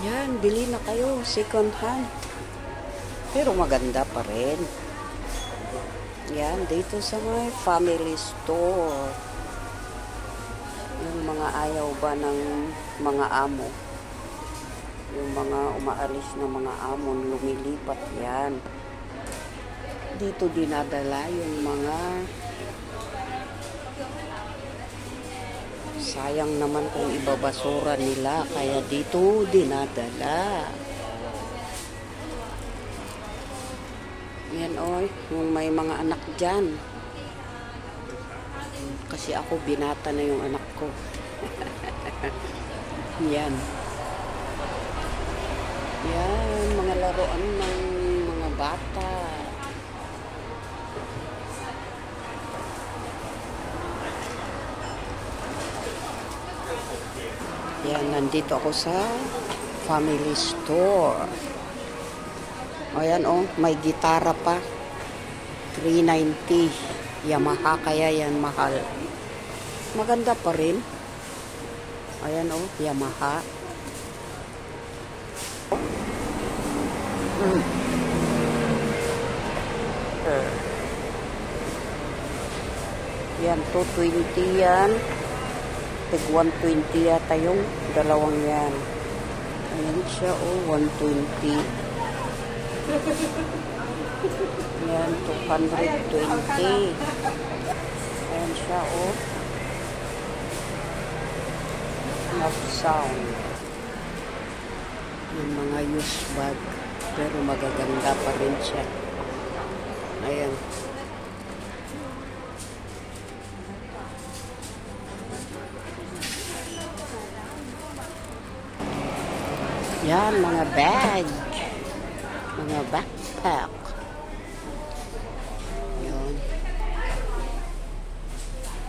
Yan, bili na kayo. Second hand. Pero maganda pa rin. Yan, dito sa may family store. Yung mga ayaw ba ng mga amo. Yung mga umaalis na mga amon, lumilipat yan. Dito dinadala yung mga sayang naman kung ibabasura nila. Kaya dito dinadala. Yan oy, yung may mga anak dyan. Kasi ako binata na yung anak ko. Yan. Yan, mga laruan ng mga bata. Yan, nandito ako sa family store. Ayan oh, may gitara pa. 390. Yamaha, kaya yan mahal. Maganda pa rin. Ayan oh, Yamaha. Yan, 220 yan. Tig 120 yata yung dalawang yan. Ayan siya oh, 120. Yan, 220. Ayan siya oh. Enough sound. Yung mga used bag. Pero magaganda pa rin siya. Ayan. Yan, mga bag. Mga backpack. Yan.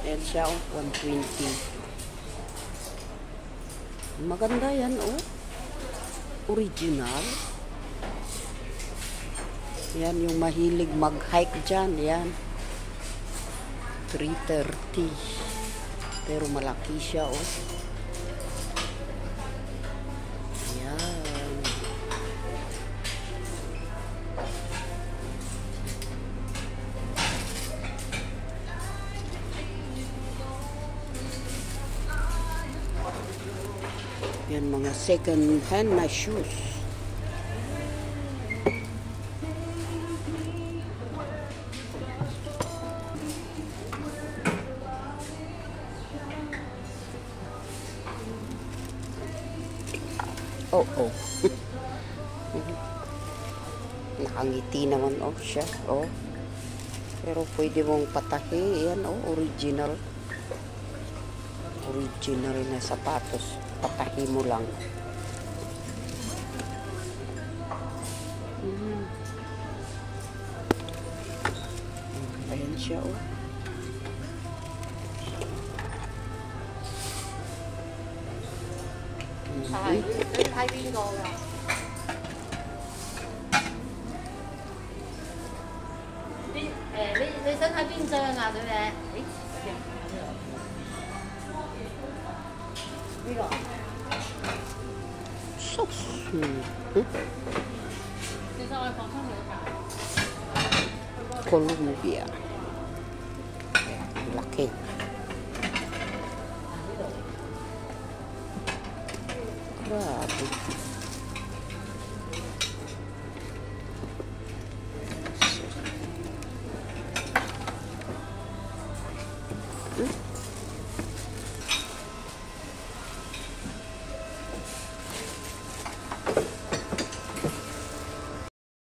Yan siya, oh, 120. Maganda yan, oh. Original. Yan, yung mahilig mag-hike dyan. Yan. 330. Pero malaki siya, oh. Yan, mga second hand na shoes. Oh, oh. Nakangiti naman, oh, siya. Oh. Pero pwede mong patahi. Yan, oh, original. Original na sapatos. Patahi mo lang. Ayan siya, oh. Hi, 你睇邊個㗎？你想睇邊張啊，小姐？呢個。其實我哋放鬆幾大。Columbia. Laki. Grabe. Hmm?